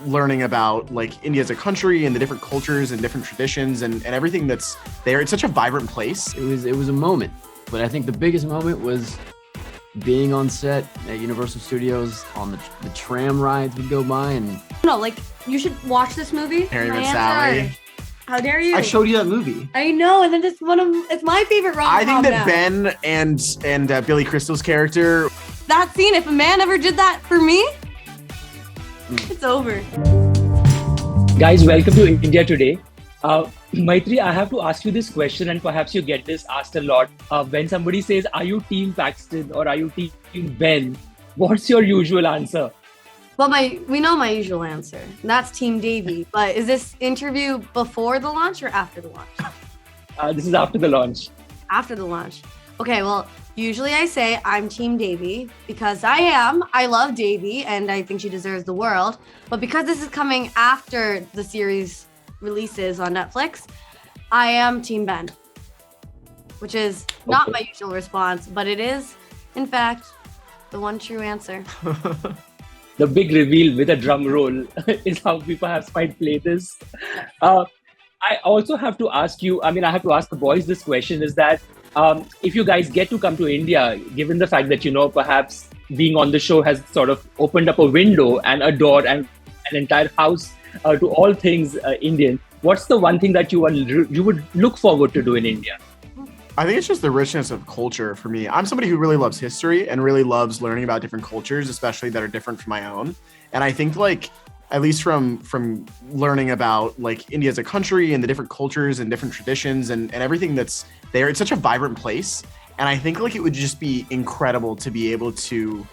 learning about like India as a country and the different cultures and different traditions and everything that's there. It's such a vibrant place. It was a moment, but I think the biggest moment was being on set at Universal Studios on the tram rides would go by and... No, like, you should watch this movie. Harry Met Sally. How dare you? I showed you that movie. I know, and then it's my favorite rom-com. I think that now. Ben and Billy Crystal's character... That scene, if a man ever did that for me, it's over. Guys, welcome to India Today. Maitreyi, I have to ask you this question, and perhaps you get this asked a lot. When somebody says, are you Team Paxton or are you Team Ben? What's your usual answer? Well, we know my usual answer. That's Team Devi. But is this interview before the launch or after the launch? This is after the launch. After the launch. Okay, well, usually I say I'm Team Devi because I love Devi and I think she deserves the world. But because this is coming after the series releases on Netflix, I am Team Ben, which is not my usual response, but it is, in fact, the one true answer. The big reveal with a drum roll is how we perhaps might play this. I also have to ask you, I have to ask the boys this question, is that if you guys get to come to India, given the fact that, perhaps being on the show has sort of opened up a window and a door and an entire house to all things Indian, what's the one thing that you would look forward to do in India? I think it's just the richness of culture for me. I'm somebody who really loves history and really loves learning about different cultures, especially that are different from my own. And I think like, at least from learning about like India as a country and the different cultures and different traditions and everything that's there, it's such a vibrant place. And I think like it would just be incredible to be able to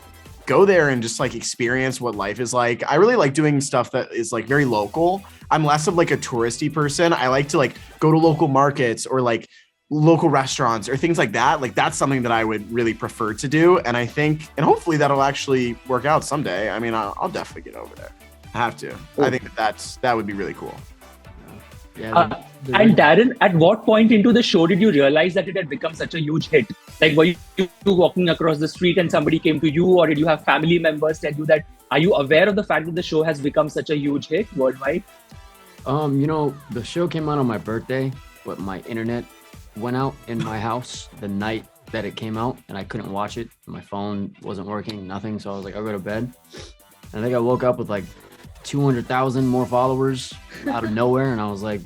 go there and just like experience what life is like. I really like doing stuff that is like very local. I'm less of like a touristy person. I like to like go to local markets or like local restaurants or things like that. Like that's something that I would really prefer to do. And I think, and hopefully that'll actually work out someday. I mean, I'll definitely get over there. I have to. I think that would be really cool. Yeah, and Darren, at what point into the show did you realize that it had become such a huge hit? Like, were you walking across the street and somebody came to you, or did you have family members tell you that? Are you aware of the fact that the show has become such a huge hit worldwide? The show came out on my birthday, but my internet went out in my house the night that it came out, and I couldn't watch it. My phone wasn't working, nothing. So I was like, I'll go to bed. And I think I woke up with like 200,000 more followers out of nowhere. And I was like,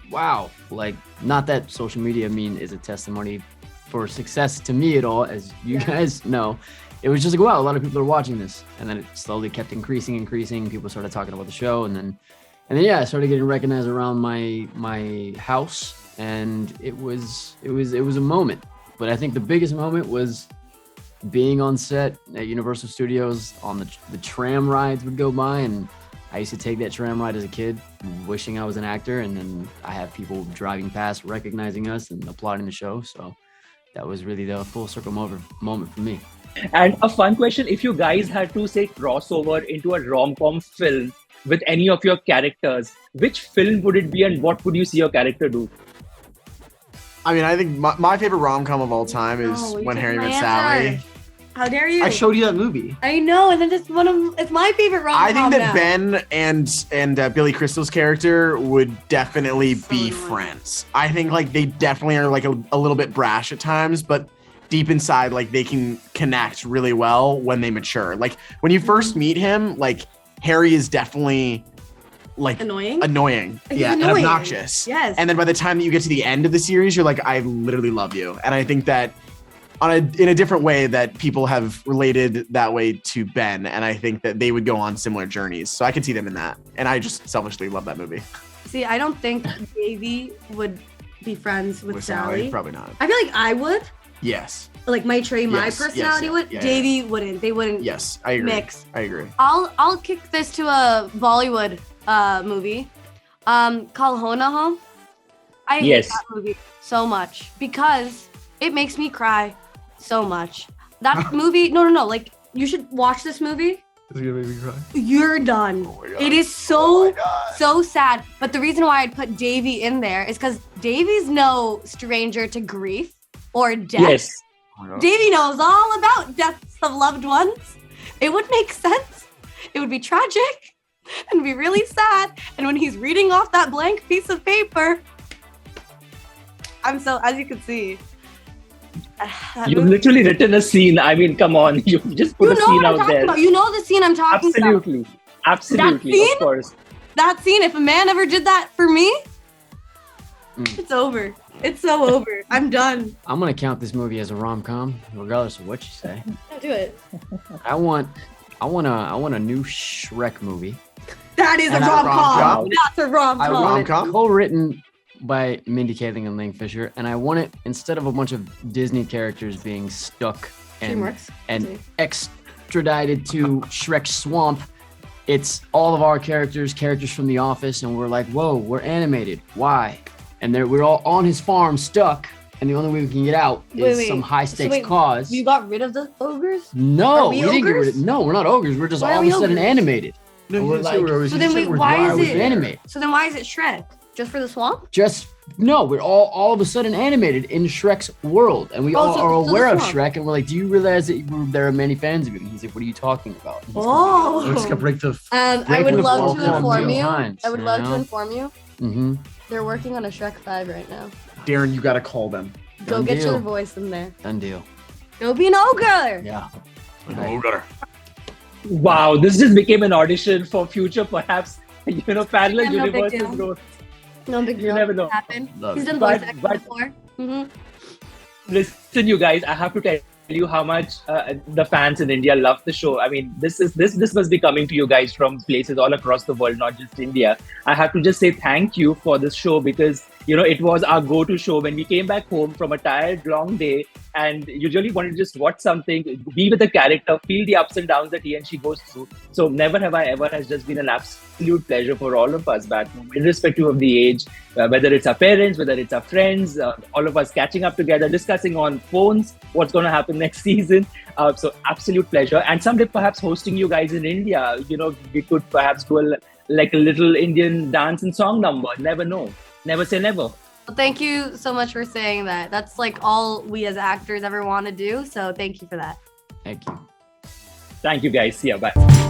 wow, like not that social media is a testimony for success to me at all, as you guys know. It was just like, wow, a lot of people are watching this. And then it slowly kept increasing. People started talking about the show. And then yeah, I started getting recognized around my house. And it was a moment. But I think the biggest moment was being on set at Universal Studios on the tram rides would go by, and I used to take that tram ride as a kid, wishing I was an actor, and then I have people driving past recognizing us and applauding the show. So that was really the full circle moment for me. And a fun question, if you guys had to say crossover into a rom-com film with any of your characters, which film would it be and what would you see your character do? I mean, I think my favorite rom-com of all time is When Harry Met Sally. How dare you? I showed you that movie. I know, and then it's my favorite rom-com. I think that now. Ben and Billy Crystal's character would definitely be friends. I think like they definitely are like a little bit brash at times, but deep inside, like they can connect really well when they mature. Like when you first meet him, like Harry is definitely like annoying. Yeah, and obnoxious. Yes. And then by the time that you get to the end of the series, you're like, I literally love you. And I think that in a different way that people have related that way to Ben. And I think that they would go on similar journeys. So I could see them in that. And I just selfishly love that movie. See, I don't think Devi would be friends with Sally. Probably not. I feel like I would. Yes. Like Maitreyi, my personality would. Yeah, Devi wouldn't. They wouldn't. Yes, I agree. Mix. I agree. I'll kick this to a Bollywood movie called Hona Home. I hate that movie so much because it makes me cry so much. That movie, no, like you should watch this movie. Is it gonna make me cry? You're done. Oh my God. It is so sad. But the reason why I'd put Devi in there is because Devi's no stranger to grief or death. Yes. Oh Devi knows all about deaths of loved ones. It would make sense. It would be tragic. and be really sad. And when he's reading off that blank piece of paper, as you can see. You've literally written a scene. I mean, come on. You just put a scene out there. About. You know the scene I'm talking Absolutely. about. Absolutely. That scene? Of course. That scene, if a man ever did that for me, it's over. It's so over. I'm done. I'm gonna count this movie as a rom-com, regardless of what you say. Yeah, do it. I want a new Shrek movie. That is a And a rom-com. rom-com? That's a rom-com. I want it Rom-com? co-written by Mindy Kaling and Ling Fisher, and I want it instead of a bunch of Disney characters being stuck and extradited to Shrek's swamp. It's all of our characters from The Office, and we're like, whoa, we're animated. Why? And we're all on his farm stuck, and the only way we can get out is some high-stakes cause. You got rid of the ogres? No, Are we didn't get rid ogres? of. No, we're not ogres. We're just Why are all of we a sudden ogres? animated. No, We're you like- say we're always- So you then say wait, we're why dry. is was it animated. So then why is it Shrek? Just for the swamp? We're all of a sudden animated in Shrek's world, and we all are aware of Shrek, and we're like, do you realize that there are many fans of him? He's like, what are you talking about? He's Oh. We're just gonna break the. I breaking would the love fourth to wall inform two you. times, I would you love to know? inform you. Mm-hmm. They're working on a Shrek 5 right now. Darren, you gotta call them. Go Done get deal. your voice in there. Done deal. Go be an ogre. Yeah. Wow, this just became an audition for future, perhaps, parallel Yeah, no big universes deal. growth. No big deal. You never know. Happen. Love He's it. done voice But- acting but- before. Mm-hmm. Listen, you guys, I have to tell you how much the fans in India love the show. I mean, this must be coming to you guys from places all across the world, not just India. I have to just say thank you for this show because it was our go-to show when we came back home from a tired, long day, and usually wanted to just watch something, be with the character, feel the ups and downs that he and she goes through. So Never Have I Ever has just been an absolute pleasure for all of us back home, irrespective of the age, whether it's our parents, whether it's our friends, all of us catching up together, discussing on phones what's going to happen next season. So absolute pleasure. And someday perhaps hosting you guys in India, we could perhaps do a little Indian dance and song number. Never know. Never say never. Well, thank you so much for saying that. That's like all we as actors ever want to do. So thank you for that. Thank you. Thank you guys. See ya. Bye.